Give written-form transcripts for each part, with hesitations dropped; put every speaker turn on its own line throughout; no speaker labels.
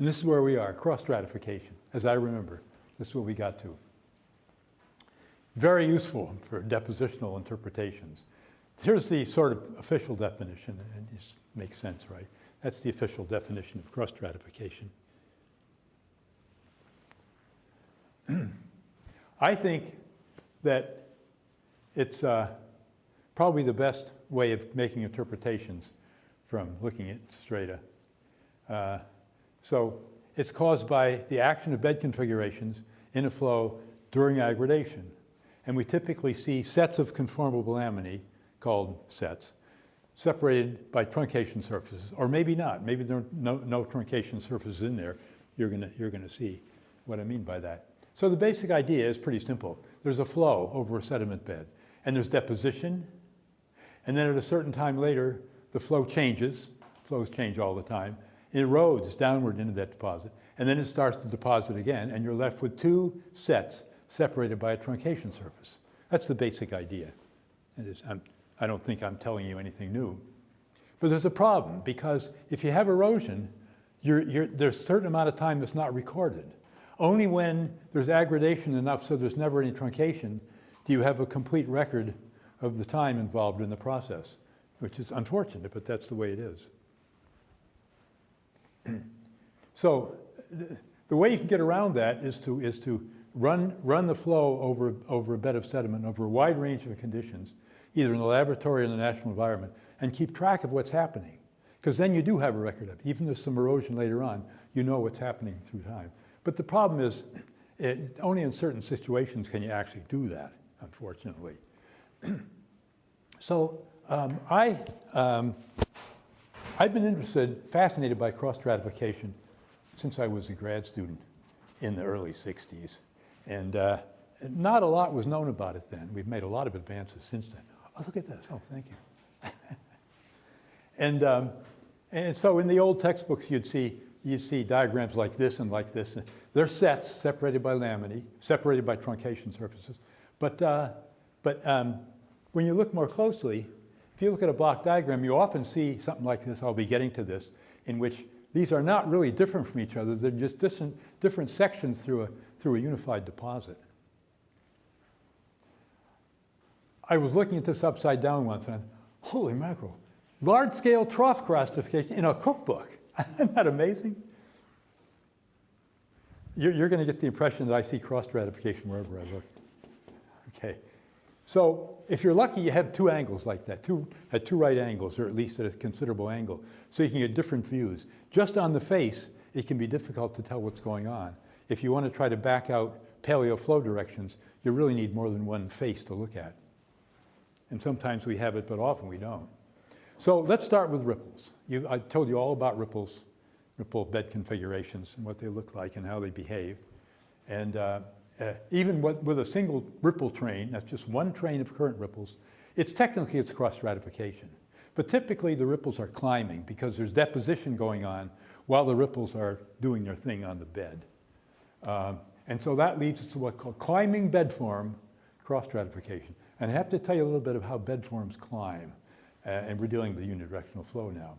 And this is where we are, cross-stratification, as I remember. This is what we got to. Very useful for depositional interpretations. Here's the sort of official definition, and it just makes sense, right? That's the official definition of cross-stratification. I think that it's probably the best way of making interpretations from looking at strata. So it's caused by the action of bed configurations in a flow during aggradation. And we typically see sets of conformable laminae, called sets, separated by truncation surfaces, or maybe not. Maybe there are no truncation surfaces in there. You're gonna see what I mean by that. So the basic idea is pretty simple. There's a flow over a sediment bed, and there's deposition, and then at a certain time later, the flow changes. Flows change all the time. It erodes downward into that deposit, and then it starts to deposit again, and you're left with two sets separated by a truncation surface. That's the basic idea. I don't think I'm telling you anything new. But there's a problem, because if you have erosion, there's a certain amount of time that's not recorded. Only when there's aggradation enough so there's never any truncation do you have a complete record of the time involved in the process, which is unfortunate, but that's the way it is. So the way you can get around that is to run the flow over a bed of sediment over a wide range of conditions, either in the laboratory or in the natural environment, and keep track of what's happening. Because then you do have a record of it. Even if there's some erosion later on, you know what's happening through time. But the problem is, only in certain situations can you actually do that, unfortunately. So I've been fascinated by cross-stratification since I was a grad student in the early 60s. And not a lot was known about it then. We've made a lot of advances since then. Oh, look at this. Oh, thank you. And so in the old textbooks, you'd see diagrams like this and like this. They're sets separated by laminae, separated by truncation surfaces. But when you look more closely, if you look at a block diagram, you often see something like this. I'll be getting to this, in which these are not really different from each other. They're just different sections through a unified deposit. I was looking at this upside down once, and I thought, holy mackerel, large-scale trough cross-stratification in a cookbook. Isn't that amazing? You're going to get the impression that I see cross-stratification wherever I look. Okay. So if you're lucky, you have two angles like that, at two right angles, or at least at a considerable angle, so you can get different views. Just on the face, it can be difficult to tell what's going on. If you want to try to back out paleo flow directions, you really need more than one face to look at. And sometimes we have it, but often we don't. So let's start with ripples. I told you all about ripples, ripple bed configurations, and what they look like and how they behave. And even with a single ripple train, that's just one train of current ripples, it's cross-stratification. But typically the ripples are climbing because there's deposition going on while the ripples are doing their thing on the bed. And so that leads to what's called climbing bedform cross-stratification. And I have to tell you a little bit of how bedforms climb. And we're dealing with unidirectional flow now.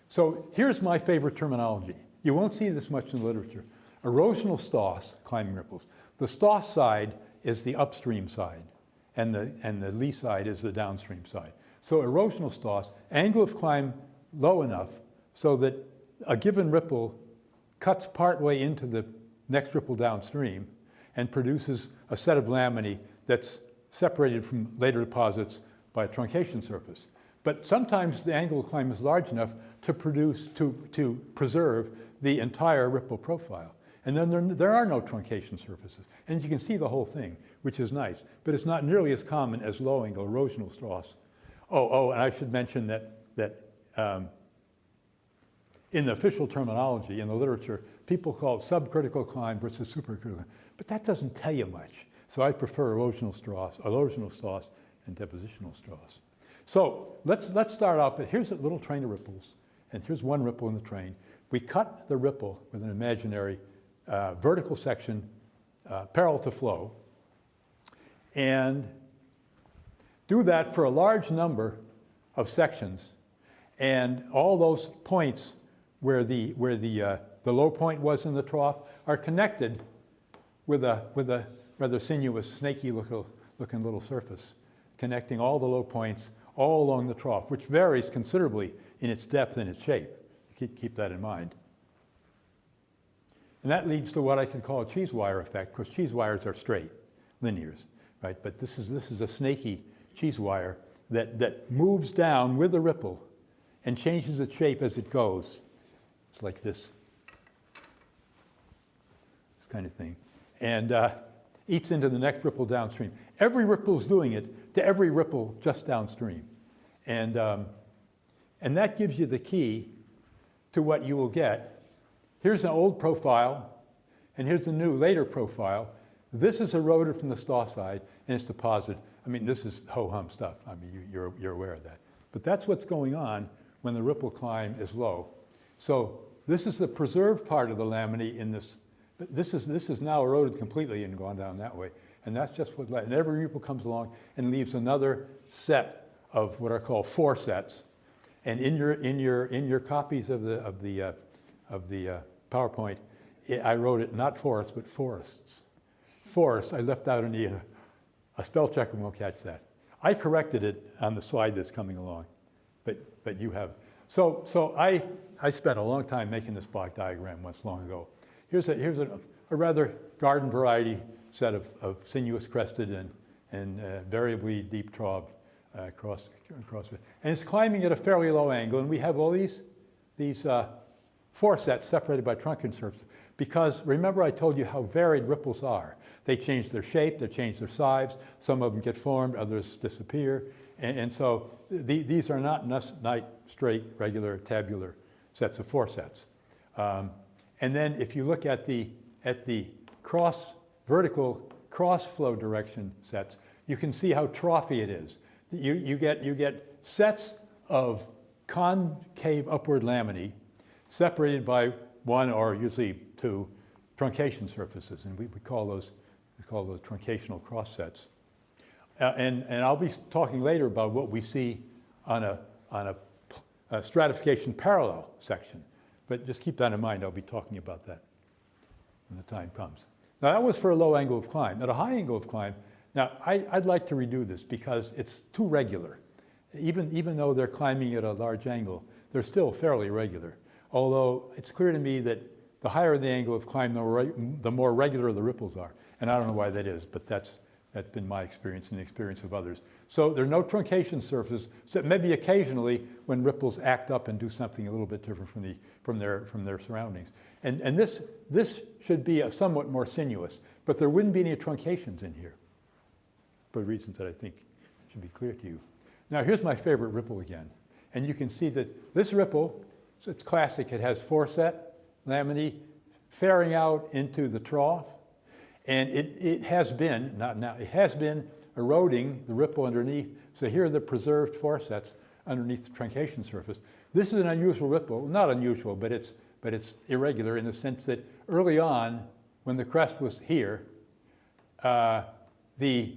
So here's my favorite terminology. You won't see this much in the literature. Erosional stoss, climbing ripples. The stoss side is the upstream side, and the lee side is the downstream side. So erosional stoss, angle of climb low enough so that a given ripple cuts partway into the next ripple downstream and produces a set of laminae that's separated from later deposits by a truncation surface. But sometimes the angle of climb is large enough to preserve the entire ripple profile. And then there are no truncation surfaces. And you can see the whole thing, which is nice. But it's not nearly as common as low angle erosional stoss. And I should mention that in the official terminology, in the literature, people call it subcritical climb versus supercritical. But that doesn't tell you much. So I prefer erosional stoss, and depositional stoss. So let's start off. Here's a little train of ripples, and here's one ripple in the train. We cut the ripple with an imaginary vertical section parallel to flow, and do that for a large number of sections. And all those points where the low point was in the trough are connected with a rather sinuous, snaky looking little surface, connecting all the low points all along the trough, which varies considerably in its depth and its shape. Keep that in mind. And that leads to what I could call a cheese wire effect, because cheese wires are straight, linears, right? But this is a snaky cheese wire that moves down with the ripple and changes its shape as it goes. It's like this kind of thing. And eats into the next ripple downstream. Every ripple is doing it to every ripple just downstream. And that gives you the key to what you will get. Here's an old profile, and here's a new, later profile. This is eroded from the staw side, and it's deposited. I mean, this is ho-hum stuff. I mean, you're aware of that. But that's what's going on when the ripple climb is low. So this is the preserved part of the laminae in this. This is now eroded completely and gone down that way. And that's just what, and every ripple comes along and leaves another set of what are called foresets. And in your copies of the PowerPoint, I wrote it not forests, but forests. Forests, I left out a spell checker won't catch that. I corrected it on the slide that's coming along, but you have. So I spent a long time making this block diagram once long ago. Here's a rather garden variety set of sinuous crested and variably deep trough cross. And it's climbing at a fairly low angle, and we have all these foresets separated by trunking surface. Because remember I told you how varied ripples are. They change their shape, they change their size, some of them get formed, others disappear. And so these are not straight, regular, tabular sets of foresets. And then if you look at the vertical cross flow direction sets, you can see how troughy it is. You get sets of concave upward laminae separated by one or usually two truncation surfaces, and we call those truncational cross sets. And I'll be talking later about what we see on a stratification parallel section. But just keep that in mind. I'll be talking about that when the time comes. Now that was for a low angle of climb. At a high angle of climb, now I'd like to redo this because it's too regular. Even though they're climbing at a large angle, they're still fairly regular. Although it's clear to me that the higher the angle of climb, the more regular the ripples are. And I don't know why that is, but that's been my experience and the experience of others. So there are no truncation surfaces, except maybe occasionally when ripples act up and do something a little bit different from their surroundings. And this should be somewhat more sinuous, but there wouldn't be any truncations in here for reasons that I think should be clear to you. Now here's my favorite ripple again. And you can see that this ripple, so it's classic, it has foreset laminae fairing out into the trough. And it has been, not now, it has been eroding the ripple underneath. So here are the preserved foresets underneath the truncation surface. This is an unusual ripple, not unusual, but it's irregular in the sense that early on, when the crest was here, the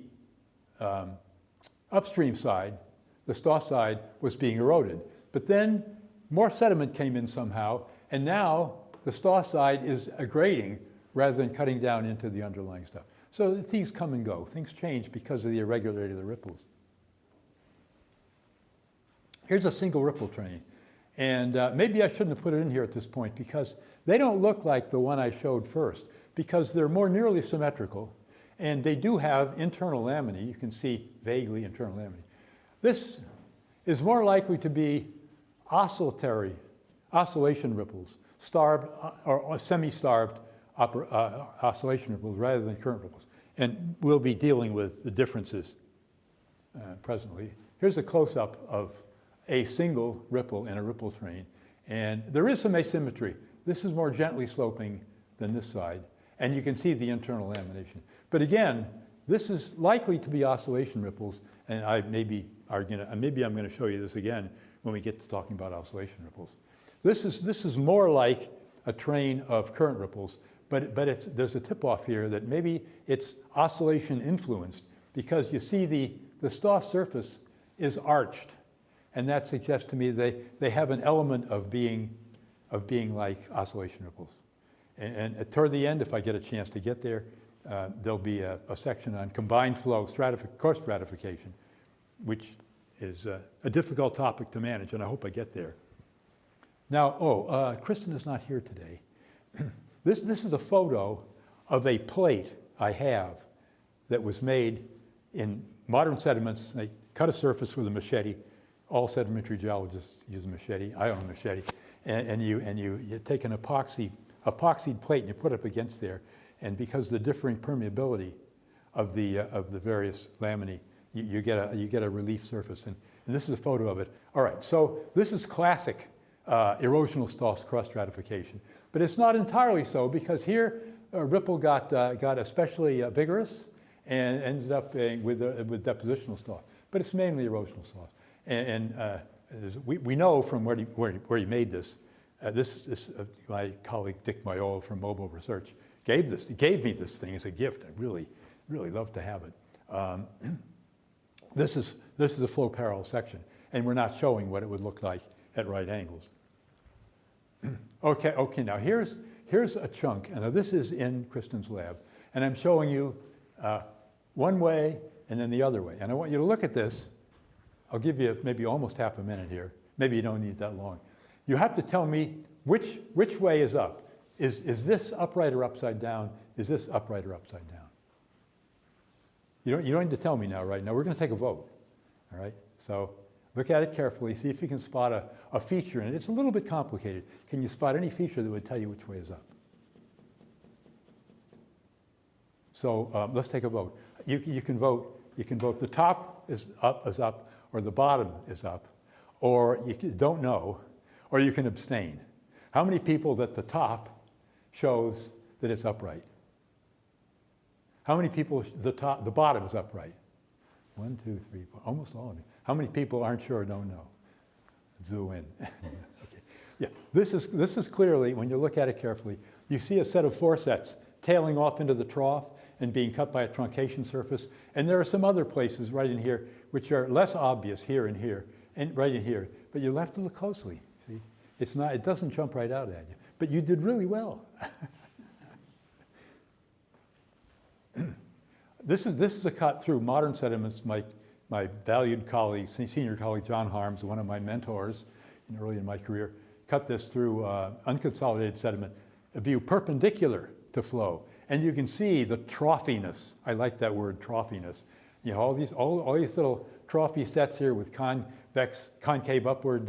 upstream side, the staw side, was being eroded. But then more sediment came in somehow, and now the staw side is grading rather than cutting down into the underlying stuff. So things come and go. Things change because of the irregularity of the ripples. Here's a single ripple train. And maybe I shouldn't have put it in here at this point because they don't look like the one I showed first because they're more nearly symmetrical and they do have internal laminae. You can see vaguely internal laminae. This is more likely to be oscillatory, oscillation ripples, starved or semi-starved oscillation ripples rather than current ripples. And we'll be dealing with the differences presently. Here's a close-up of a single ripple in a ripple train. And there is some asymmetry. This is more gently sloping than this side. And you can see the internal lamination. But again, this is likely to be oscillation ripples. And maybe I'm going to show you this again when we get to talking about oscillation ripples. This is more like a train of current ripples. But there's a tip-off here that maybe it's oscillation influenced because you see the staw surface is arched. And that suggests to me they have an element of being like oscillation ripples. And toward the end, if I get a chance to get there, there'll be a section on combined flow cross-stratification, which is a difficult topic to manage, and I hope I get there. Now, Kristen is not here today. This is a photo of a plate I have that was made in modern sediments. They cut a surface with a machete. All sedimentary geologists use a machete. I own a machete. And you take an epoxied plate and you put it up against there. And because of the differing permeability of the various laminae, you get a relief surface. And this is a photo of it. All right, so this is classic erosional cross-stratification. But it's not entirely so, because here a ripple got especially vigorous and ended up with depositional stoss. But it's mainly erosional stoss. And we know from where he made this. My colleague Dick Mayola from Mobile Research gave me this thing as a gift. I really love to have it. This is a flow parallel section, and we're not showing what it would look like at right angles. Okay. Now here's a chunk, and this is in Kristen's lab, and I'm showing you one way and then the other way. And I want you to look at this. I'll give you maybe almost half a minute here. Maybe you don't need that long. You have to tell me which way is up. Is this upright or upside down? Is this upright or upside down? You don't need to tell me now, right? Now we're going to take a vote. All right? So look at it carefully. See if you can spot a feature in it. It's a little bit complicated. Can you spot any feature that would tell you which way is up? So let's take a vote. You can vote. You can vote the top is up, or the bottom is up, or you don't know, or you can abstain. How many people that the top shows that it's upright? How many people the bottom is upright? 1, 2, 3, 4, almost all of you. How many people aren't sure or don't know? Zoo in. Okay. Yeah, this is clearly, when you look at it carefully, you see a set of forsets tailing off into the trough and being cut by a truncation surface. And there are some other places right in here which are less obvious, here and here, and right in here. But you'll have to look closely. See, it doesn't jump right out at you. But you did really well. This is a cut through modern sediments. My valued colleague, senior colleague John Harms, one of my mentors early in my career, cut this through unconsolidated sediment, a view perpendicular to flow. And you can see the troughiness. I like that word, troughiness. You know, all these little troughy sets here with concave upward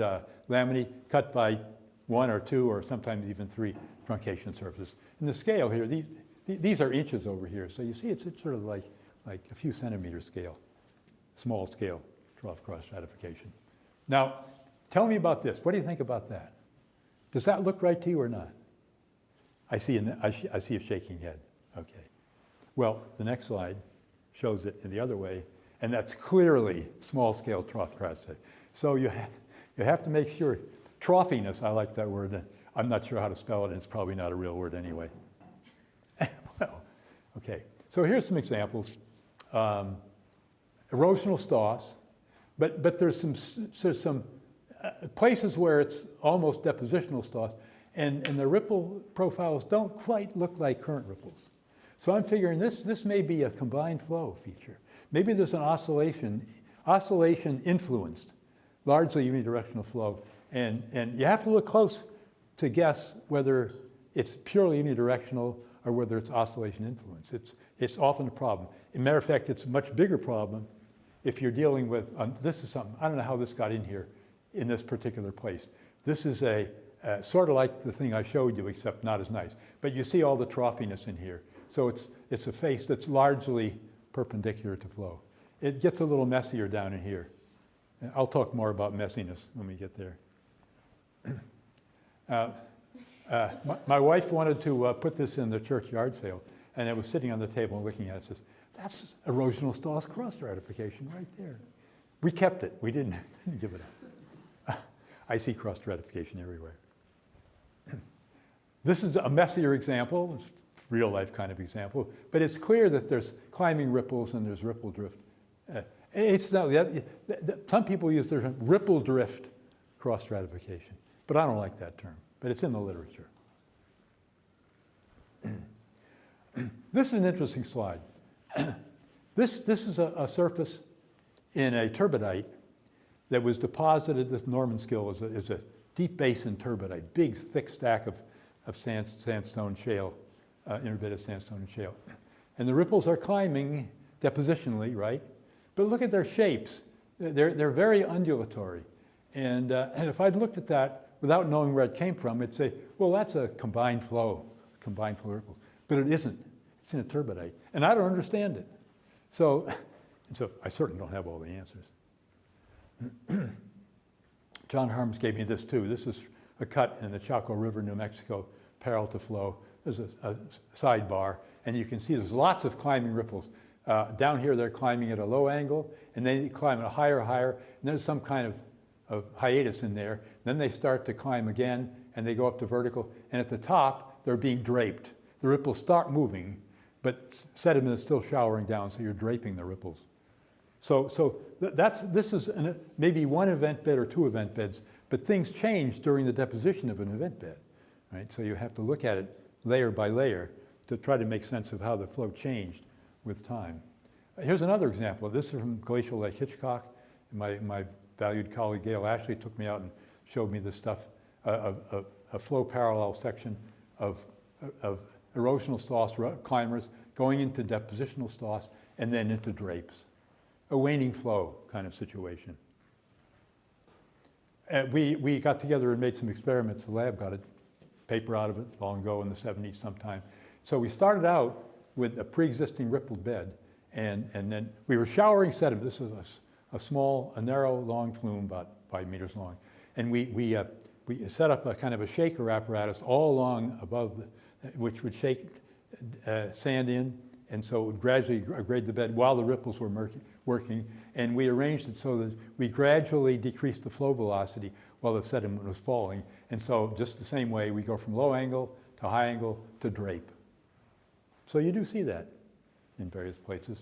laminae cut by 1 or 2 or sometimes even 3 truncation surfaces. And the scale here, these are inches over here. So you see it's sort of like a few centimeter scale, small scale trough cross-stratification. Now, tell me about this. What do you think about that? Does that look right to you or not? I see a shaking head. Okay. Well, the next slide shows it in the other way, and that's clearly small-scale trough cross-stratification. So you have to make sure. Troughiness, I like that word. I'm not sure how to spell it, and it's probably not a real word anyway. Well, okay. So here's some examples. Erosional stoss, but there's some places where it's almost depositional stoss, and the ripple profiles don't quite look like current ripples. So I'm figuring this may be a combined flow feature. Maybe there's an oscillation influenced, largely unidirectional flow. And you have to look close to guess whether it's purely unidirectional or whether it's oscillation influence. It's often a problem. As a matter of fact, it's a much bigger problem if you're dealing with, this is something, I don't know how this got in here in this particular place. This is sort of like the thing I showed you, except not as nice. But you see all the troughiness in here. So it's a face that's largely perpendicular to flow. It gets a little messier down in here. I'll talk more about messiness when we get there. My wife wanted to put this in the church yard sale, and it was sitting on the table and looking at it. Says, "That's erosional stoss cross-stratification right there." We kept it. We didn't give it up. I see cross-stratification everywhere. This is a messier example, it's a real-life kind of example, but it's clear that there's climbing ripples and there's ripple drift. It's not, some people use the term ripple drift cross-stratification, but I don't like that term, but it's in the literature. This is an interesting slide. This is a surface in a turbidite that was deposited, this Norman skill is a deep basin turbidite, big thick stack of sandstone shale, interbedded sandstone and shale. And the ripples are climbing depositionally, right? But look at their shapes. They're very undulatory. And if I'd looked at that without knowing where it came from, I'd say, well, that's a combined flow ripples. But it isn't. It's in a turbidite. And I don't understand it. So I certainly don't have all the answers. John Harms gave me this too. This is a cut in the Chaco River, New Mexico, parallel to flow. There's a sidebar, and you can see there's lots of climbing ripples. Down here, they're climbing at a low angle, and then they climb at a higher, and there's some kind of hiatus in there. Then they start to climb again, and they go up to vertical, and at the top, they're being draped. The ripples start moving, but sediment is still showering down, so you're draping the ripples. So this is maybe one event bed or two event beds, but things change during the deposition of an event bed, right? So you have to look at it layer by layer to try to make sense of how the flow changed with time. Here's another example. This is from Glacial Lake Hitchcock. My valued colleague Gail Ashley took me out and showed me this stuff, a flow parallel section of erosional stoss climbers going into depositional stoss and then into drapes. A waning flow kind of situation. We got together and made some experiments. The lab got a paper out of it long ago in the 70s sometime. So we started out with a pre-existing rippled bed, and then we were showering sediment. This is a narrow, long plume, about 5 meters long. And we set up a kind of a shaker apparatus all along above, which would shake sand in, and so it would gradually grade the bed while the ripples were working. And we arranged it so that we gradually decreased the flow velocity while the sediment was falling. And so just the same way, we go from low angle to high angle to drape. So you do see that in various places.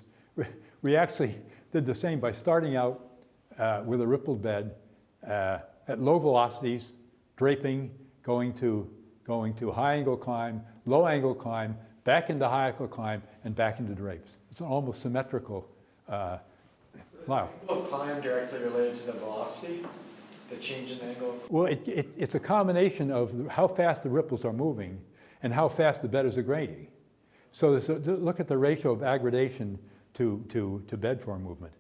We actually did the same by starting out with a rippled bed at low velocities, draping, going to high angle climb, low angle climb, back into high angle climb, and back into drapes. It's an almost symmetrical wow.
Will climb directly related to the velocity, the change in angle?
Well, it's a combination of how fast the ripples are moving and how fast the bed is grading. So look at the ratio of aggradation to bedform movement.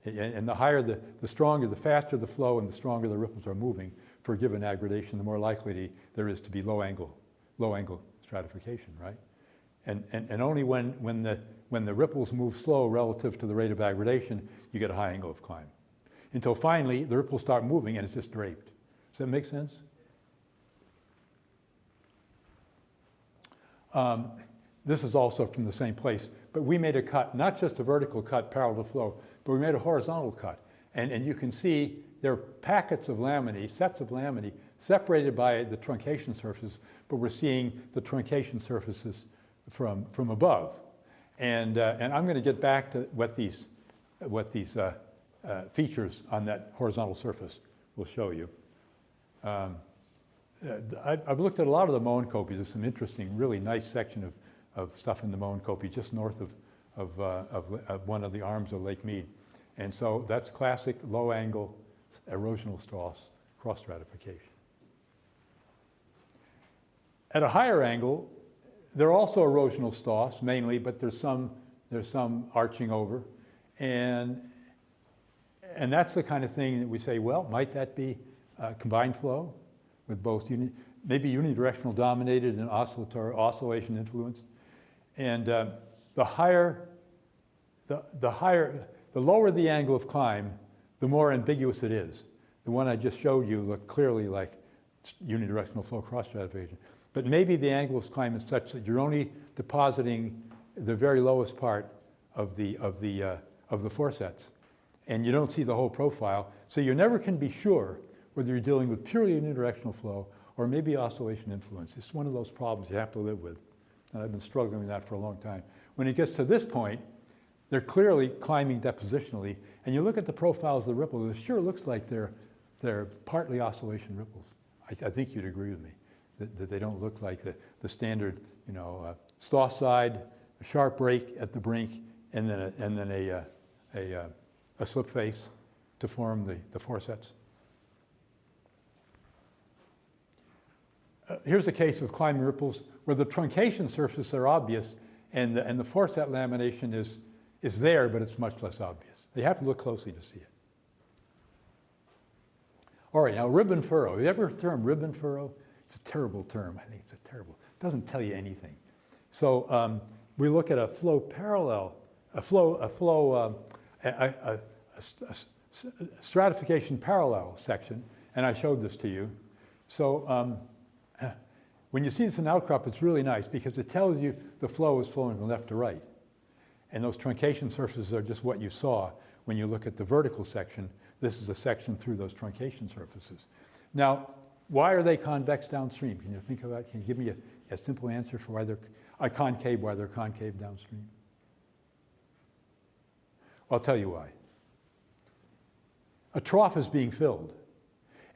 And the higher, the stronger, the faster the flow and the stronger the ripples are moving for a given aggradation, the more likely there is to be low angle stratification, right? And only when the ripples move slow relative to the rate of aggradation, you get a high angle of climb. Until finally, the ripples start moving and it's just draped. Does that make sense? This is also from the same place, but we made a cut, not just a vertical cut parallel to flow, but we made a horizontal cut. And you can see there are packets of laminae, sets of laminae, separated by the truncation surfaces, but we're seeing the truncation surfaces from above. And I'm going to get back to what these features on that horizontal surface will show you. I've looked at a lot of the Moen copies. There's some interesting, really nice section of stuff in the Moen copy just north of one of the arms of Lake Mead. And so that's classic low-angle erosional stoss cross-stratification. At a higher angle, there are also erosional stoss, mainly, but there's some arching over. And that's the kind of thing that we say, well, might that be combined flow with both maybe unidirectional dominated and oscillatory oscillation influence? And the lower the angle of climb, the more ambiguous it is. The one I just showed you looked clearly like unidirectional flow cross-stratification. But maybe the angle of climb is such that you're only depositing the very lowest part of the foresets, and you don't see the whole profile. So you never can be sure whether you're dealing with purely unidirectional flow or maybe oscillation influence. It's one of those problems you have to live with. And I've been struggling with that for a long time. When it gets to this point, they're clearly climbing depositionally, And you look at the profiles of the ripples, it sure looks like they're partly oscillation ripples. I think you'd agree with me that they don't look like the standard, Stoss side, a sharp break at the brink, and then a slip face to form the foresets. Here's a case of climbing ripples where the truncation surfaces are obvious and the foreset lamination is there, but it's much less obvious. You have to look closely to see it. All right, now ribbon furrow. Have you ever heard the term ribbon furrow? It's a terrible term. I think it's a terrible. It doesn't tell you anything. So we look at a flow parallel, a stratification parallel section, and I showed this to you. So when you see this in outcrop, it's really nice because it tells you the flow is flowing from left to right. And those truncation surfaces are just what you saw when you look at the vertical section. This is a section through those truncation surfaces. Now, why are they convex downstream? Can you think about it? Can you give me a simple answer for why they're concave downstream? I'll tell you why. A trough is being filled,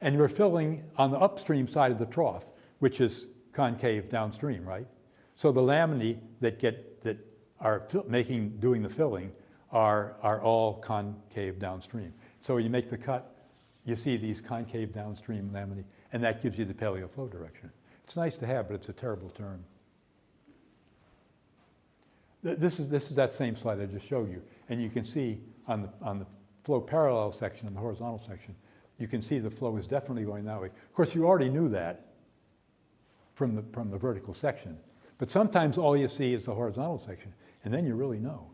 and you're filling on the upstream side of the trough, which is concave downstream, right? So the laminae that are doing the filling are all concave downstream. So when you make the cut, you see these concave downstream laminae, and that gives you the paleo flow direction. It's nice to have, but it's a terrible term. This is that same slide I just showed you, and you can see on the flow parallel section and the horizontal section, you can see the flow is definitely going that way. Of course, you already knew that from the vertical section, but sometimes all you see is the horizontal section, and then you really know.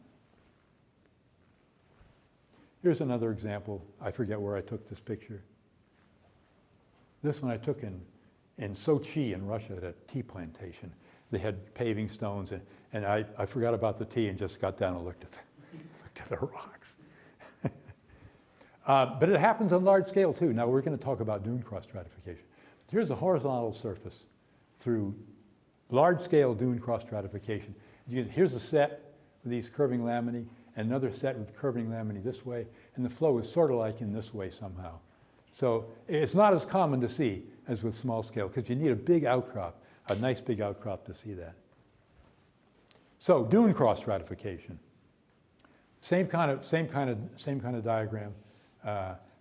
Here's another example. I forget where I took this picture. This one I took in Sochi in Russia at a tea plantation. They had paving stones, and I forgot about the tea and just got down and looked at the rocks. But it happens on large scale too. Now we're going to talk about dune cross-stratification. Here's a horizontal surface through large scale dune cross-stratification. Here's a set with these curving laminae, and another set with curving laminae this way, and the flow is sort of like in this way somehow. So it's not as common to see as with small scale, because you need a big outcrop, a nice big outcrop to see that. So dune cross-stratification. Same kind of diagram.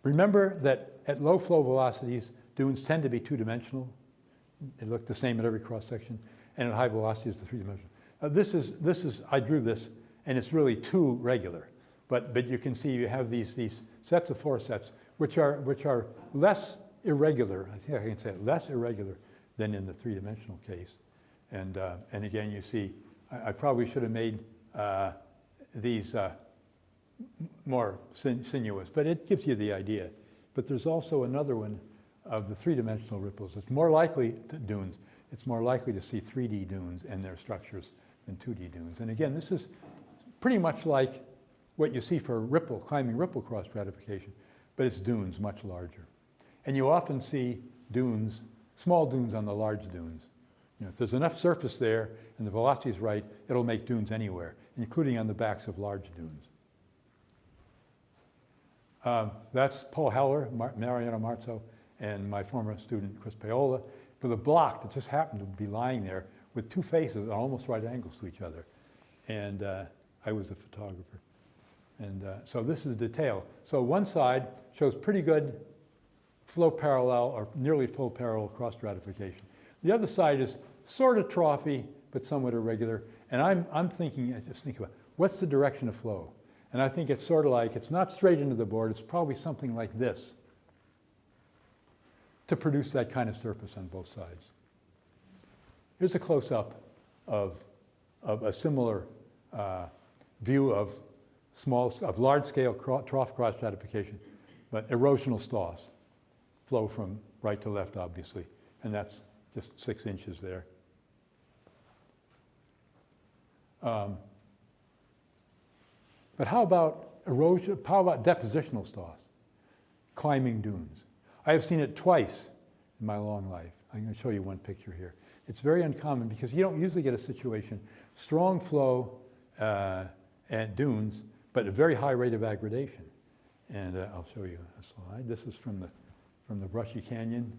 Remember that at low flow velocities, dunes tend to be two-dimensional. They look the same at every cross-section, and at high velocities, the three-dimensional. I drew this, and it's really too regular. But you can see you have these sets of foresets, which are less irregular. I think I can say it, less irregular than in the three-dimensional case. And again, you see, I probably should have made these more sinuous, but it gives you the idea. But there's also another one of the three-dimensional ripples. It's more likely to dunes. It's more likely to see 3D dunes and their structures than 2D dunes. And again, this is pretty much like what you see for climbing ripple cross-stratification, but it's dunes much larger. And you often see dunes, small dunes on the large dunes. If there's enough surface there and the velocity is right, it'll make dunes anywhere, including on the backs of large dunes. That's Paul Heller, Mariano Marzo, and my former student, Chris Paola, with a block that just happened to be lying there with two faces at almost right angles to each other. And I was the photographer. And so this is the detail. So one side shows pretty good flow parallel or nearly full parallel cross-stratification. The other side is sort of troughy, but somewhat irregular. And I'm thinking, just think about, what's the direction of flow? And I think it's sort of like, it's not straight into the board, it's probably something like this to produce that kind of surface on both sides. Here's a close-up of a similar view of large-scale trough cross-stratification, but erosional Stoss, flow from right to left, obviously, and that's just 6 inches there. But how about erosion? How about depositional Stoss, climbing dunes? I have seen it twice in my long life. I'm going to show you one picture here. It's very uncommon because you don't usually get a situation, strong flow and dunes, but a very high rate of aggradation. And I'll show you a slide. This is from the Brushy Canyon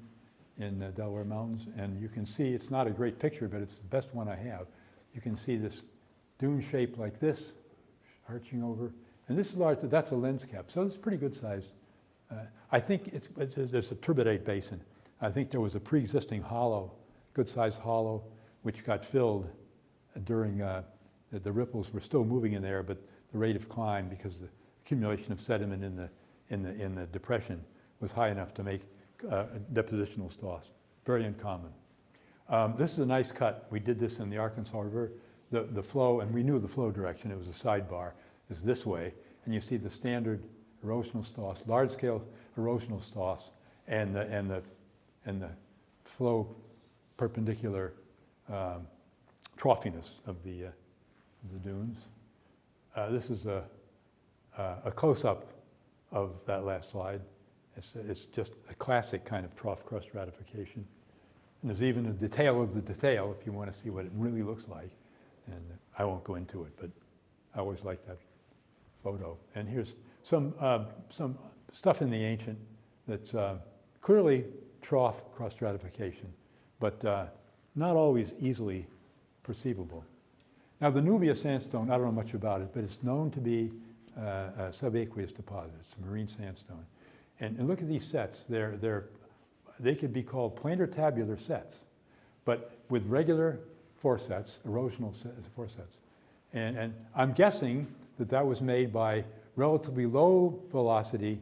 in the Delaware Mountains. And you can see, it's not a great picture, but it's the best one I have. You can see this dune shape like this, arching over. And this is large, that's a lens cap. So it's pretty good sized. I think there's a turbidite basin. I think there was a pre-existing hollow, good sized hollow, which got filled during, the ripples were still moving in there, but the rate of climb, because the accumulation of sediment in the depression was high enough to make depositional stoss. Very uncommon. This is a nice cut. We did this in the Arkansas River. The flow, and we knew the flow direction, it was a sidebar, is this way. And you see the standard erosional stoss, large-scale erosional stoss, and the flow perpendicular troughiness of the dunes. This is a close-up of that last slide. It's just a classic kind of trough cross-stratification. And there's even a detail of the detail if you want to see what it really looks like. And I won't go into it, but I always like that photo. And here's some stuff in the ancient that's clearly trough cross-stratification, but not always easily perceivable. Now, the Nubia sandstone, I don't know much about it, but it's known to be a subaqueous deposit. It's a marine sandstone. And look at these sets. They could be called planar tabular sets, but with regular foresets, erosional foresets. And I'm guessing that was made by relatively low velocity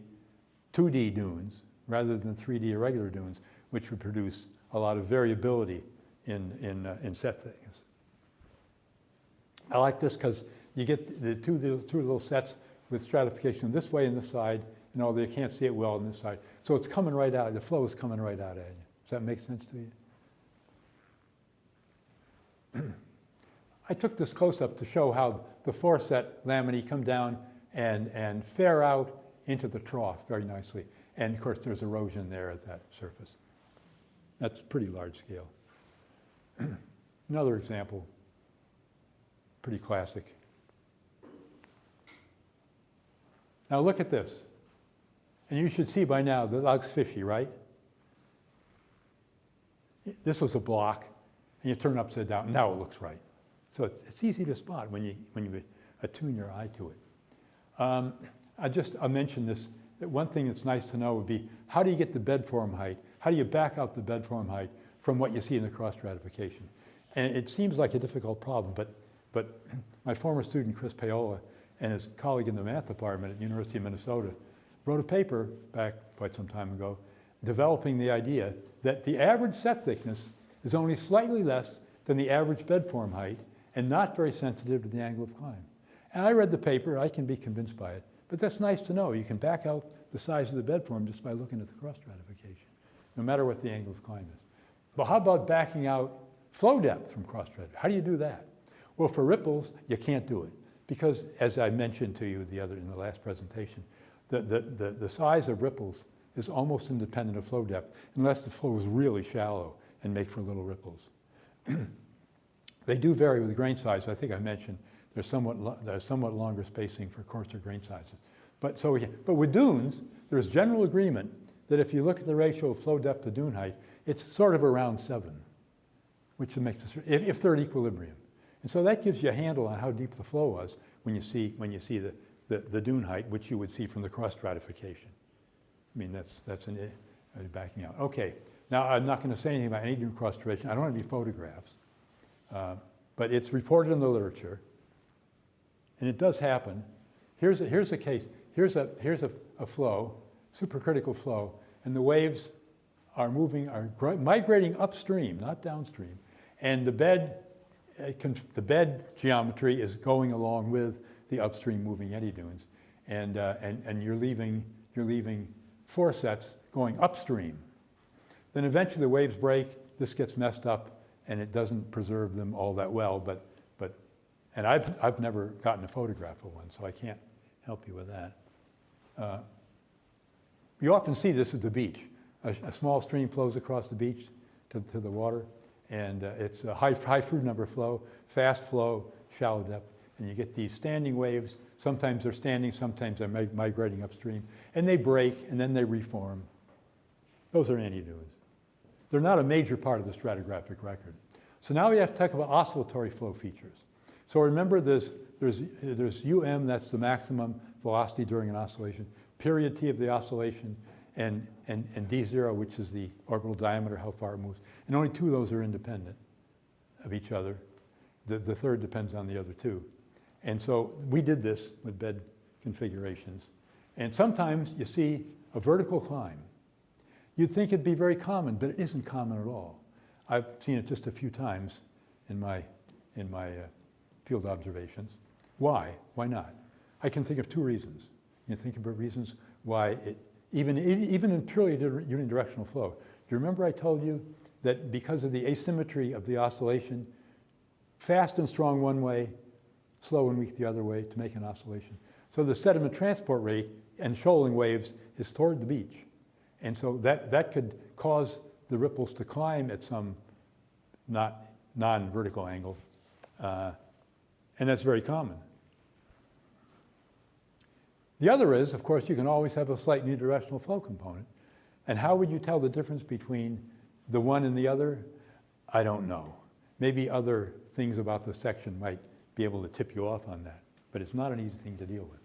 2D dunes rather than 3D irregular dunes, which would produce a lot of variability in set thickness. I like this because you get the two little sets with stratification this way and this side, and although you can't see it well on this side. So it's coming right out, the flow is coming right out at you. Does that make sense to you? I took this close-up to show how the foreset laminae come down and fare out into the trough very nicely. And of course, there's erosion there at that surface. That's pretty large scale. Another example, pretty classic. Now look at this. And you should see by now that looks fishy, right? This was a block, and you turn it upside down, and now it looks right. So it's easy to spot when you attune your eye to it. I'll mention this. One thing that's nice to know would be, how do you get the bedform height? How do you back out the bedform height from what you see in the cross-stratification? And it seems like a difficult problem, but my former student, Chris Paola, and his colleague in the math department at the University of Minnesota wrote a paper back quite some time ago developing the idea that the average set thickness is only slightly less than the average bedform height and not very sensitive to the angle of climb. And I read the paper, I can be convinced by it, but that's nice to know. You can back out the size of the bedform just by looking at the cross-stratification, no matter what the angle of climb is. Well, how about backing out flow depth from cross-stratification? How do you do that? Well, for ripples, you can't do it because, as I mentioned to you in the last presentation, the size of ripples is almost independent of flow depth unless the flow is really shallow and make for little ripples. They do vary with grain size. I think I mentioned there's somewhat longer spacing for coarser grain sizes. But with dunes, there's general agreement that if you look at the ratio of flow depth to dune height, it's sort of around 7, which makes it, if they're at equilibrium. And so that gives you a handle on how deep the flow was when you see the dune height, which you would see from the cross-stratification. I mean, that's backing out. Okay, now I'm not going to say anything about any dune cross-stratification. I don't have any photographs, but it's reported in the literature, and it does happen. Here's a case. Here's a flow, supercritical flow, and the waves are migrating upstream, not downstream, and the bed geometry is going along with the upstream moving eddy dunes, and you're leaving foresets going upstream. Then eventually the waves break, this gets messed up, and it doesn't preserve them all that well, and I've never gotten a photograph of one, so I can't help you with that. You often see this at the beach. A small stream flows across the beach to the water, and it's a high fluid number flow, fast flow, shallow depth, And you get these standing waves. Sometimes they're standing, sometimes they're migrating upstream. And they break, and then they reform. Those are anti-dunes. They're not a major part of the stratigraphic record. So now we have to talk about oscillatory flow features. So remember there's UM, that's the maximum velocity during an oscillation, period T of the oscillation, and D0, which is the orbital diameter, how far it moves. And only two of those are independent of each other. The third depends on the other two. And so we did this with bed configurations. And sometimes you see a vertical climb. You'd think it'd be very common, but it isn't common at all. I've seen it just a few times in my field observations. Why? Why not? I can think of two reasons. You think about reasons why it, even in purely unidirectional flow. Do you remember I told you that because of the asymmetry of the oscillation, fast and strong one way, slow and weak the other way to make an oscillation. So the sediment transport rate and shoaling waves is toward the beach. And so that could cause the ripples to climb at some non-vertical angle. And that's very common. The other is, of course, you can always have a slight unidirectional flow component. And how would you tell the difference between the one and the other? I don't know. Maybe other things about the section might be able to tip you off on that. But it's not an easy thing to deal with.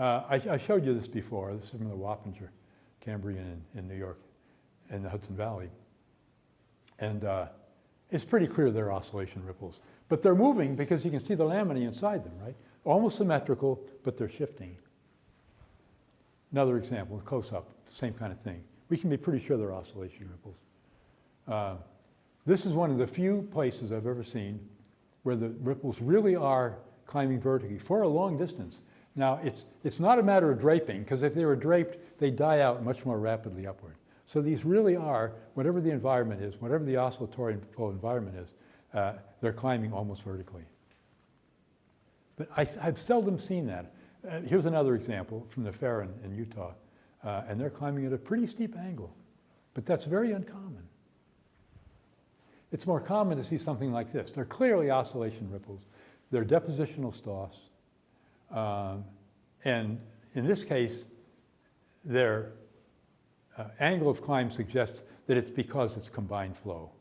I showed you this before. This is from the Wappinger Cambrian in New York, in the Hudson Valley. And it's pretty clear they're oscillation ripples. But they're moving because you can see the laminae inside them, right? Almost symmetrical, but they're shifting. Another example, close-up, same kind of thing. We can be pretty sure they're oscillation ripples. This is one of the few places I've ever seen where the ripples really are climbing vertically for a long distance. Now, it's not a matter of draping, because if they were draped, they die out much more rapidly upward. So these really are, whatever the environment is, whatever the oscillatory flow environment is, they're climbing almost vertically. But I've seldom seen that. Here's another example from the Fair in Utah, and they're climbing at a pretty steep angle. But that's very uncommon. It's more common to see something like this. They're clearly oscillation ripples. They're depositional stoss. And in this case, their angle of climb suggests that it's because it's combined flow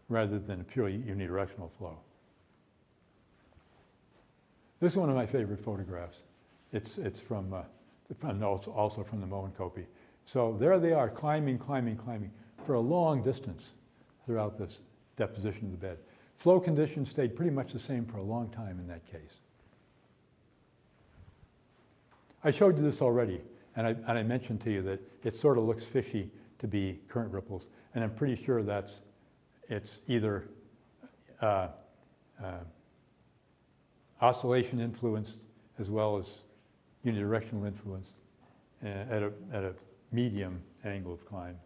rather than a purely unidirectional flow. This is one of my favorite photographs. It's from also from the Moenkopi. So there they are, climbing, climbing, climbing for a long distance throughout this deposition of the bed. Flow conditions stayed pretty much the same for a long time in that case. I showed you this already, and I mentioned to you that it sort of looks fishy to be current ripples, and I'm pretty sure it's either oscillation influenced as well as unidirectional influence at a medium angle of climb.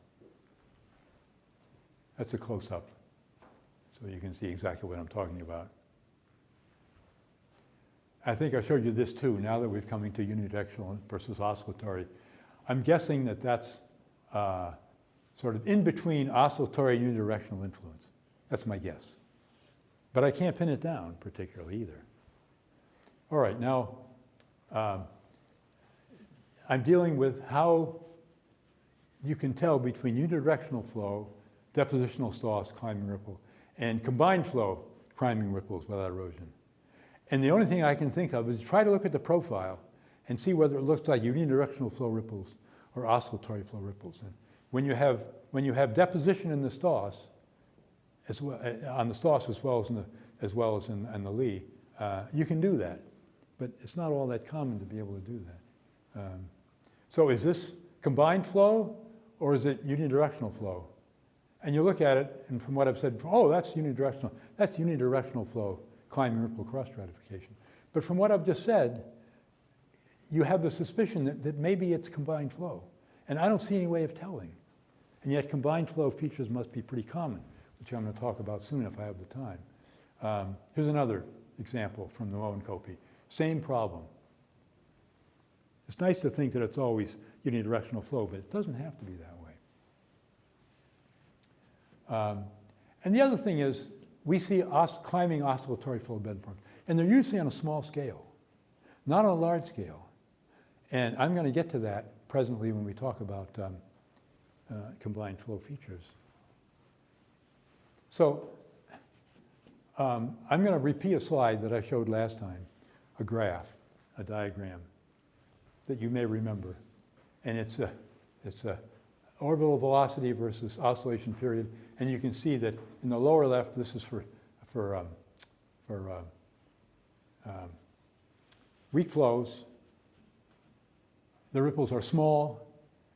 That's a close-up, so you can see exactly what I'm talking about. I think I showed you this too, now that we're coming to unidirectional versus oscillatory. I'm guessing that that's sort of in between oscillatory and unidirectional influence. That's my guess. But I can't pin it down particularly either. All right, now I'm dealing with how you can tell between unidirectional flow, depositional stoss, climbing ripple, and combined flow, climbing ripples without erosion. And the only thing I can think of is try to look at the profile and see whether it looks like unidirectional flow ripples or oscillatory flow ripples. And when you have deposition in the stoss, as well, on the stoss as well as in the lee, you can do that. But it's not all that common to be able to do that. So is this combined flow or is it unidirectional flow? And you look at it, and from what I've said, oh, that's unidirectional. That's unidirectional flow, climbing ripple cross-stratification. But from what I've just said, you have the suspicion that maybe it's combined flow. And I don't see any way of telling. And yet combined flow features must be pretty common, which I'm going to talk about soon if I have the time. Here's another example from the Moenkopi. Same problem. It's nice to think that it's always unidirectional flow, but it doesn't have to be that way. And the other thing is, we see climbing oscillatory flow bedforms. And they're usually on a small scale, not on a large scale. And I'm going to get to that presently when we talk about combined flow features. So I'm going to repeat a slide that I showed last time, a graph, a diagram that you may remember. And it's a orbital velocity versus oscillation period. And you can see that in the lower left, this is for weak flows. The ripples are small,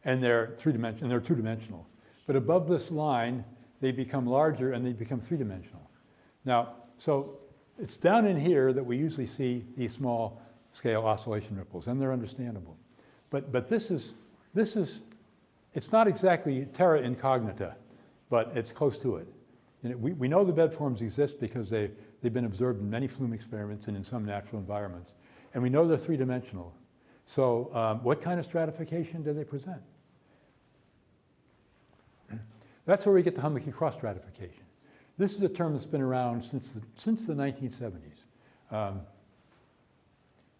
and they're two-dimensional. But above this line, they become larger, and they become three-dimensional. Now, so it's down in here that we usually see these small-scale oscillation ripples, and they're understandable. But this is, it's not exactly terra incognita, but it's close to it. And we know the bedforms exist because they've been observed in many flume experiments and in some natural environments. And we know they're three-dimensional. So what kind of stratification do they present? That's where we get the hummocky cross-stratification. This is a term that's been around since the 1970s.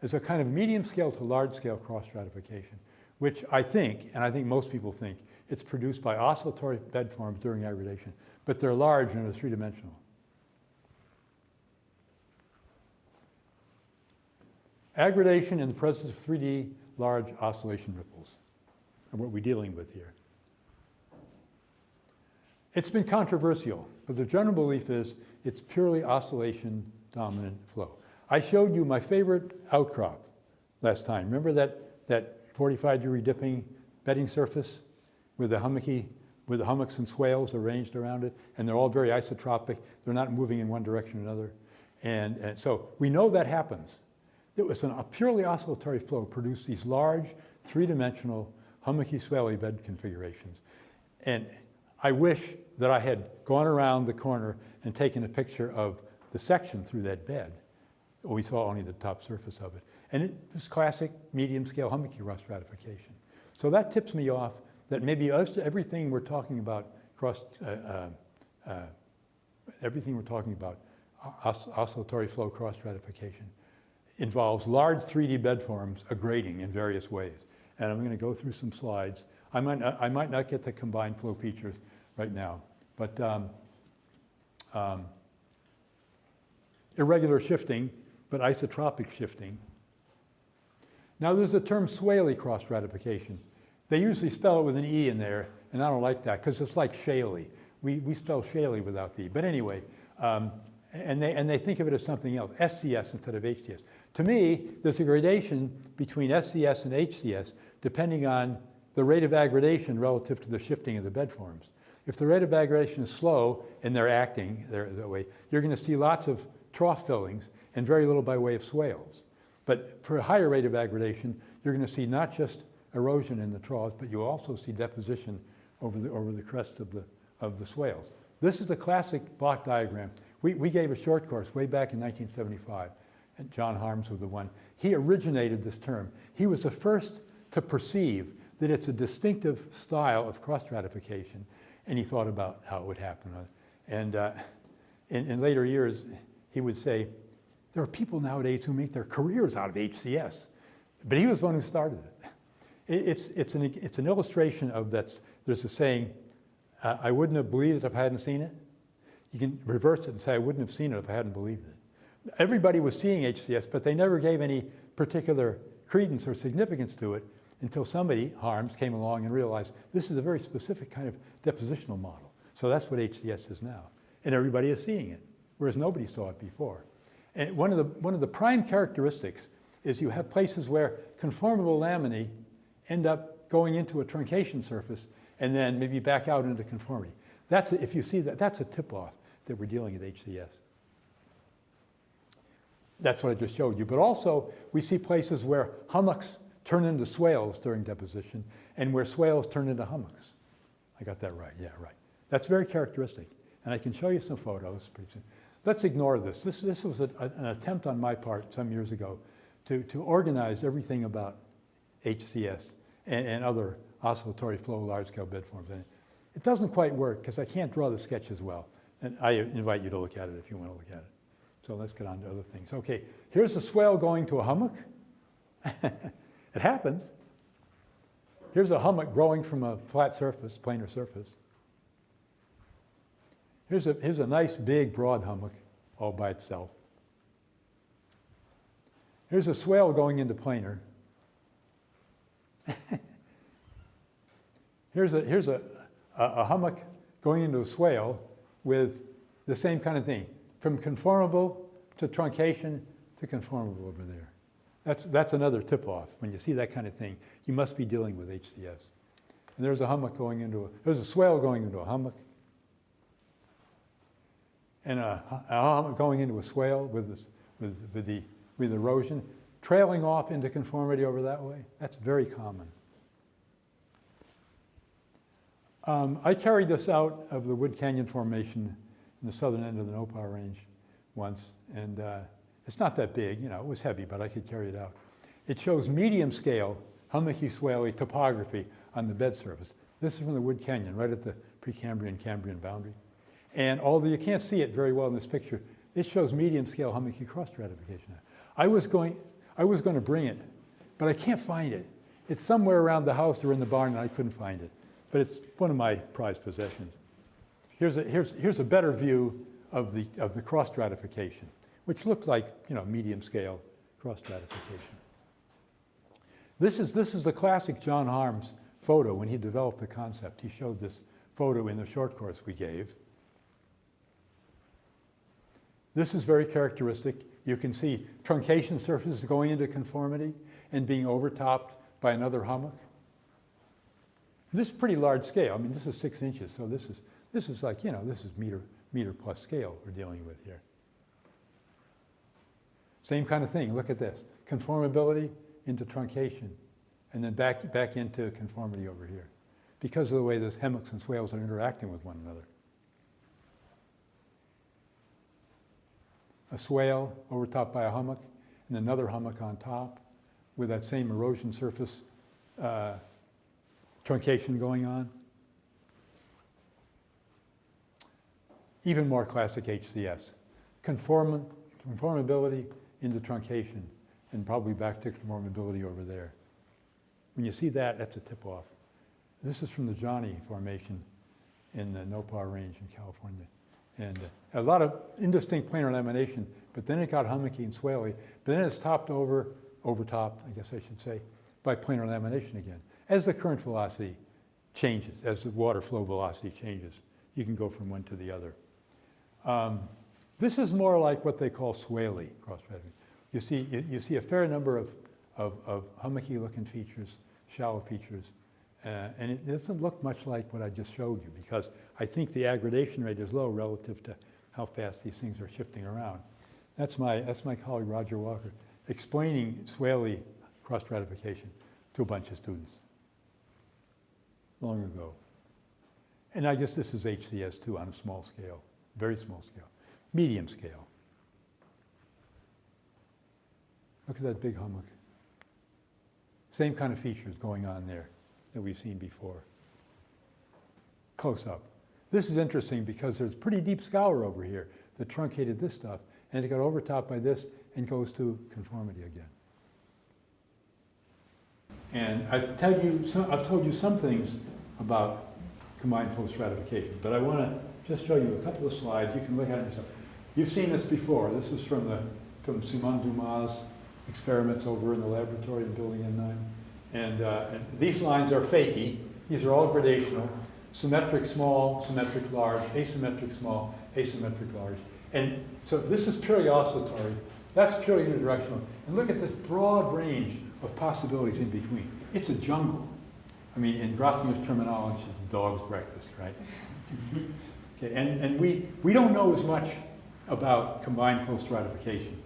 It's a kind of medium-scale to large-scale cross-stratification, which I think, and I think most people think, it's produced by oscillatory bedforms during aggradation, but they're large and they're three-dimensional. Aggradation in the presence of 3D large oscillation ripples are what we're dealing with here. It's been controversial, but the general belief is it's purely oscillation dominant flow. I showed you my favorite outcrop last time. Remember that 45-degree dipping bedding surface with the hummocks and swales arranged around it, and they're all very isotropic. They're not moving in one direction or another. And so we know that happens. It was a purely oscillatory flow produced these large, three-dimensional, hummocky, swally bed configurations. And I wish that I had gone around the corner and taken a picture of the section through that bed. We saw only the top surface of it. And it was classic medium-scale hummocky cross-stratification. So that tips me off that maybe everything we're talking about oscillatory flow cross-stratification involves large 3D bedforms aggrading in various ways. And I'm going to go through some slides. I might not get to combined flow features right now, but irregular shifting, but isotropic shifting. Now there's the term swally cross-stratification. They usually spell it with an E in there, and I don't like that because it's like shaly. We spell shaly without the E. But anyway, and they think of it as something else, SCS instead of HCS. To me, there's a gradation between SCS and HCS depending on the rate of aggradation relative to the shifting of the bedforms. If the rate of aggradation is slow and they're acting that way, you're going to see lots of trough fillings and very little by way of swales. But for a higher rate of aggradation, you're going to see not just erosion in the troughs, but you'll also see deposition over the crest of the swales. This is the classic block diagram. We gave a short course way back in 1975, and John Harms was the one. He originated this term. He was the first to perceive that it's a distinctive style of cross-stratification, and he thought about how it would happen. And in later years, he would say, there are people nowadays who make their careers out of HCS, but he was the one who started it. It's an illustration of that. There's a saying, I wouldn't have believed it if I hadn't seen it. You can reverse it and say, I wouldn't have seen it if I hadn't believed it. Everybody was seeing HCS, but they never gave any particular credence or significance to it until somebody, Harms, came along and realized this is a very specific kind of depositional model. So that's what HCS is now. And everybody is seeing it, whereas nobody saw it before. And one of the prime characteristics is you have places where conformable laminae end up going into a truncation surface and then maybe back out into conformity. If you see that, that's a tip-off that we're dealing with HCS. That's what I just showed you. But also, we see places where hummocks turn into swales during deposition and where swales turn into hummocks. I got that right. Yeah, right. That's very characteristic. And I can show you some photos pretty soon. Let's ignore this. This was an attempt on my part some years ago to organize everything about HCS and other oscillatory flow large-scale bedforms. And it doesn't quite work because I can't draw the sketch as well. And I invite you to look at it if you want to look at it. So let's get on to other things. Okay, here's a swale going to a hummock. It happens. Here's a hummock growing from a flat surface, planar surface. Here's a nice, big, broad hummock all by itself. Here's a swale going into planar. Here's a hummock going into a swale with the same kind of thing, from conformable to truncation to conformable over there. That's another tip-off. When you see that kind of thing, you must be dealing with HCS. And there's a hummock going into there's a swale going into a hummock, and a hummock going into a swale with erosion, trailing off into conformity over that way. That's very common. I carried this out of the Wood Canyon Formation in the southern end of the Nopah Range once, and it's not that big, it was heavy, but I could carry it out. It shows medium scale, hummocky swaley topography on the bed surface. This is from the Wood Canyon, right at the Precambrian-Cambrian boundary. And although you can't see it very well in this picture, it shows medium scale hummocky cross-stratification. I was going to bring it, but I can't find it. It's somewhere around the house or in the barn, and I couldn't find it. But it's one of my prized possessions. Here's a better view of the cross-stratification, which looked like medium scale cross-stratification. This is the classic John Harms photo when he developed the concept. He showed this photo in the short course we gave. This is very characteristic. You can see truncation surfaces going into conformity and being overtopped by another hummock. This is pretty large scale. I mean, this is 6 inches, so this is like, this is meter plus scale we're dealing with here. Same kind of thing. Look at this. Conformability into truncation, and then back into conformity over here, because of the way those hummocks and swales are interacting with one another. A swale overtopped by a hummock, and another hummock on top with that same erosion surface truncation going on. Even more classic HCS. Conformability into truncation, and probably back to conformability over there. When you see that, that's a tip-off. This is from the Johnny Formation in the Nopah Range in California. And a lot of indistinct planar lamination, but then it got hummocky and swaley, but then it's overtopped, I guess I should say, by planar lamination again. As the current velocity changes, as the water flow velocity changes, you can go from one to the other. This is more like what they call swaley cross-stratification. You see a fair number of hummocky-looking features, shallow features, and it doesn't look much like what I just showed you, because I think the aggradation rate is low relative to how fast these things are shifting around. That's my colleague Roger Walker explaining swaley cross-stratification to a bunch of students long ago. And I guess this is HCS too on a small scale, very small scale, medium scale. Look at that big hummock. Same kind of features going on there that we've seen before. Close up. This is interesting because there's pretty deep scour over here that truncated this stuff, and it got overtopped by this and goes to conformity again. And I've told you some things about combined flow stratification, but I want to just show you a couple of slides. You can look at it yourself. You've seen this before. This is from Simon Dumas' experiments over in the laboratory in Building N9. And these lines are fakey. These are all gradational. Symmetric small, symmetric large, asymmetric small, asymmetric large. And so this is purely oscillatory. That's purely unidirectional. And look at this broad range of possibilities in between. It's a jungle. I mean, in Grotzinger's terminology, it's a dog's breakfast, right? Okay, and we don't know as much about combined flow stratification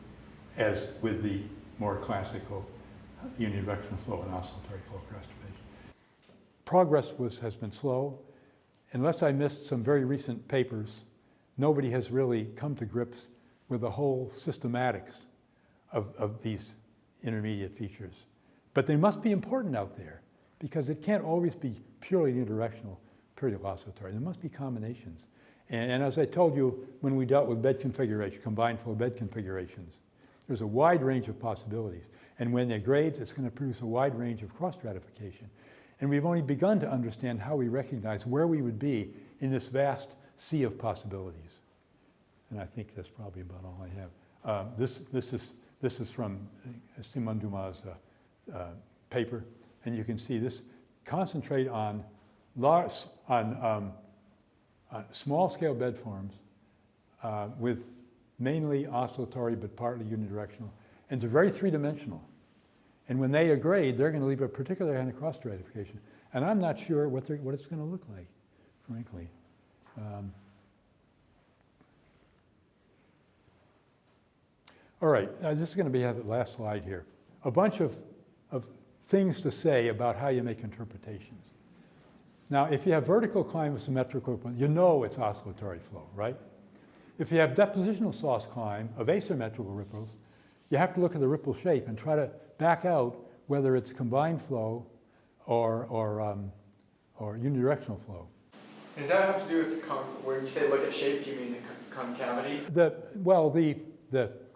as with the more classical unidirectional flow and oscillatory flow cross-stratification. Progress has been slow. Unless I missed some very recent papers, nobody has really come to grips with the whole systematics of these intermediate features. But they must be important out there, because it can't always be purely unidirectional, purely oscillatory. There must be combinations. And as I told you, when we dealt with bed configuration, combined flow bed configurations, there's a wide range of possibilities. And when it grades, it's going to produce a wide range of cross-stratification. And we've only begun to understand how we recognize where we would be in this vast sea of possibilities. And I think that's probably about all I have. This is from Simon Dumas' paper, and you can see this concentrate on small-scale bedforms with mainly oscillatory but partly unidirectional, and they're very three-dimensional. And when they grade, they're going to leave a particular kind of cross-stratification. And I'm not sure what it's going to look like, frankly. All right, this is going to be the last slide here. A bunch of things to say about how you make interpretations. Now, if you have vertical climb with symmetrical, you know it's oscillatory flow, right? If you have depositional source climb of asymmetrical ripples, you have to look at the ripple shape and try to back out whether it's combined flow or unidirectional flow.
Does that have to do with, when you say look at shape, do you mean the concavity?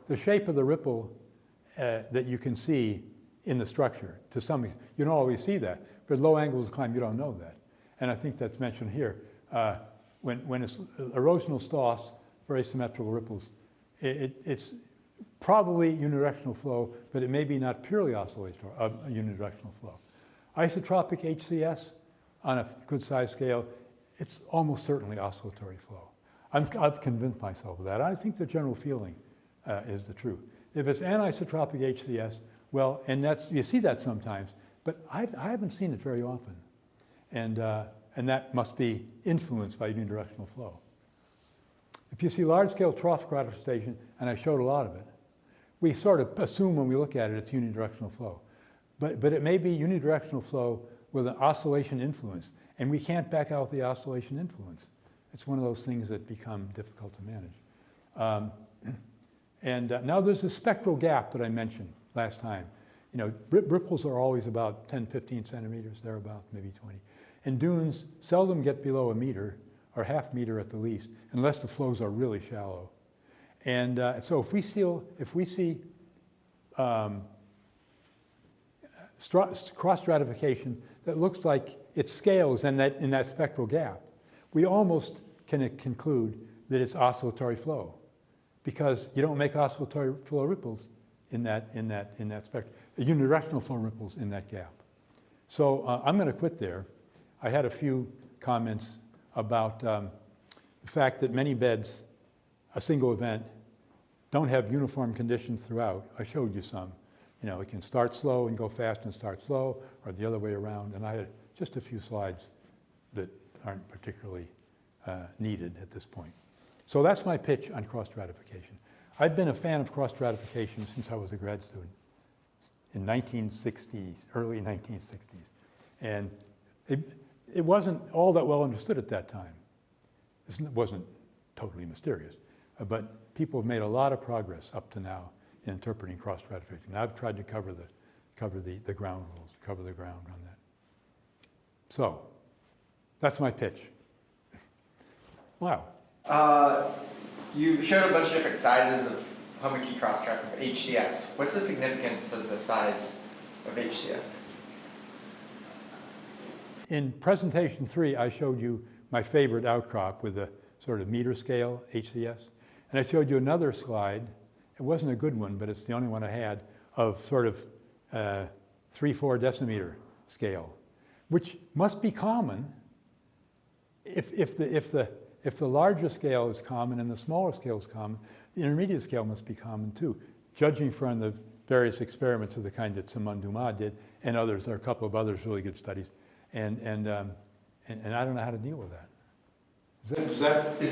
The shape of the ripple that you can see in the structure, to some extent. You don't always see that, but at low angles of climb, you don't know that. And I think that's mentioned here. When it's erosional stoss for asymmetrical ripples, it's probably unidirectional flow, but it may be not purely oscillatory, unidirectional flow. Isotropic HCS on a good size scale, it's almost certainly oscillatory flow. I've convinced myself of that. I think the general feeling is the truth. If it's anisotropic HCS, well, and you see that sometimes, but I haven't seen it very often. And that must be influenced by unidirectional flow. If you see large-scale trough cross-stratification, and I showed a lot of it, we sort of assume when we look at it, it's unidirectional flow. But it may be unidirectional flow with an oscillation influence, and we can't back out the oscillation influence. It's one of those things that become difficult to manage. Now there's a spectral gap that I mentioned last time. You know, ripples are always about 10, 15 centimeters, thereabouts, maybe 20. And dunes seldom get below a meter, or half meter at the least, unless the flows are really shallow. And so if we see cross-stratification that looks like it scales in that spectral gap, we almost can conclude that it's oscillatory flow, because you don't make oscillatory flow ripples in that spectrum, unidirectional flow ripples in that gap. So I'm going to quit there. I had a few comments about the fact that many beds, a single event, don't have uniform conditions throughout. I showed you some. You know, it can start slow and go fast and start slow, or the other way around. And I had just a few slides that aren't particularly needed at this point. So that's my pitch on cross-stratification. I've been a fan of cross-stratification since I was a grad student in 1960s, early 1960s. And it wasn't all that well understood at that time. It wasn't totally mysterious, but people have made a lot of progress up to now in interpreting cross-stratification. I've tried to cover the ground rules, cover the ground on that. So, that's my pitch. Wow.
You showed a bunch of different sizes of hummocky cross-stratification, HCS. What's the significance of the size of HCS?
In presentation 3, I showed you my favorite outcrop with a sort of meter scale HCS. And I showed you another slide. It wasn't a good one, but it's the only one I had, of sort of 3-4 decimeter scale, which must be common if the larger scale is common and the smaller scale is common. The intermediate scale must be common too, judging from the various experiments of the kind that Simon Dumas did, and others. There are a couple of others really good studies, and I don't know how to deal with that.
Does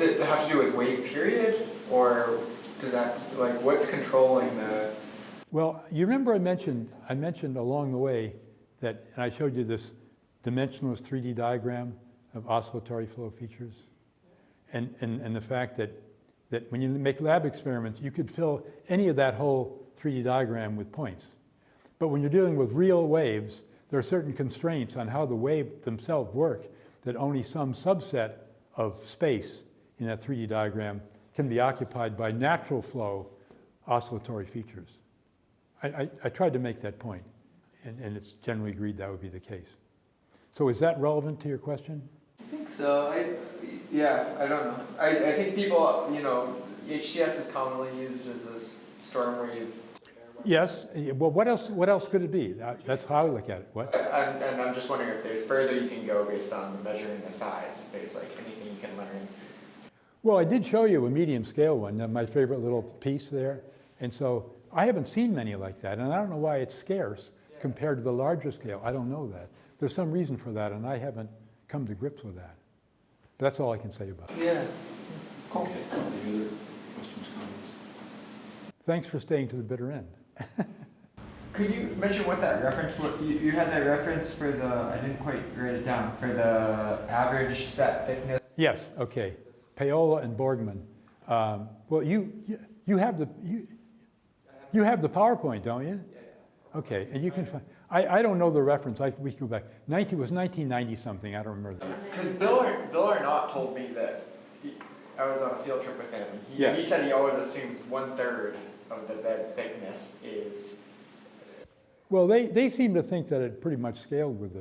it have to do with wave period, or does that, like, what's controlling the?
Well, you remember I mentioned along the way that, and I showed you this dimensionless 3D diagram of oscillatory flow features, and the fact that when you make lab experiments, you could fill any of that whole 3D diagram with points. But when you're dealing with real waves, there are certain constraints on how the wave themselves work that only some subset of space in that 3D diagram can be occupied by natural flow oscillatory features. I tried to make that point, and it's generally agreed that would be the case. So is that relevant to your question?
I think so. I don't know. I think people, you know, HCS is commonly used as this storm wave.
Yes. Well, what else could it be? That's how I look at it. What?
And I'm just wondering if there's further you can go based on measuring the size. If there's like anything you can learn.
Well, I did show you a medium scale one, my favorite little piece there. And so I haven't seen many like that, and I don't know why it's scarce compared to the larger scale. I don't know that. There's some reason for that, and I haven't come to grips with that. But that's all I can say about it.
Yeah.
Cool. Okay. Any other questions, comments? Thanks for staying to the bitter end.
Could you mention what that reference was? You had that reference for the, I didn't quite write it down, for the average set thickness?
Yes, okay. Paola and Borgman. Well, you have the PowerPoint, don't you? Yeah. Okay, and you can find, I don't know the reference, we can go back. It was 1990 something, I don't remember.
Because Bill Arnott told me that, I was on a field trip with him, he said he always assumes 1/3 of the bed thickness is...
Well, they seem to think that it pretty much scaled with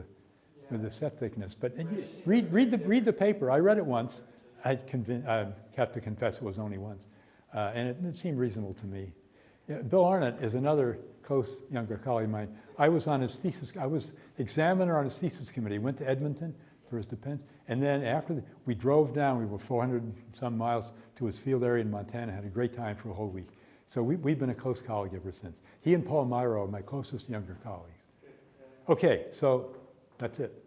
the set thickness, but read the paper. I read it once. I have to confess it was only once, and it seemed reasonable to me. Yeah, Bill Arnott is another close younger colleague of mine. I was on his thesis. I was examiner on his thesis committee. Went to Edmonton for his defense, and then after we drove down. We were 400 some miles to his field area in Montana. Had a great time for a whole week. So we've been a close colleague ever since. He and Paul Myro are my closest younger colleagues. Okay, so that's it.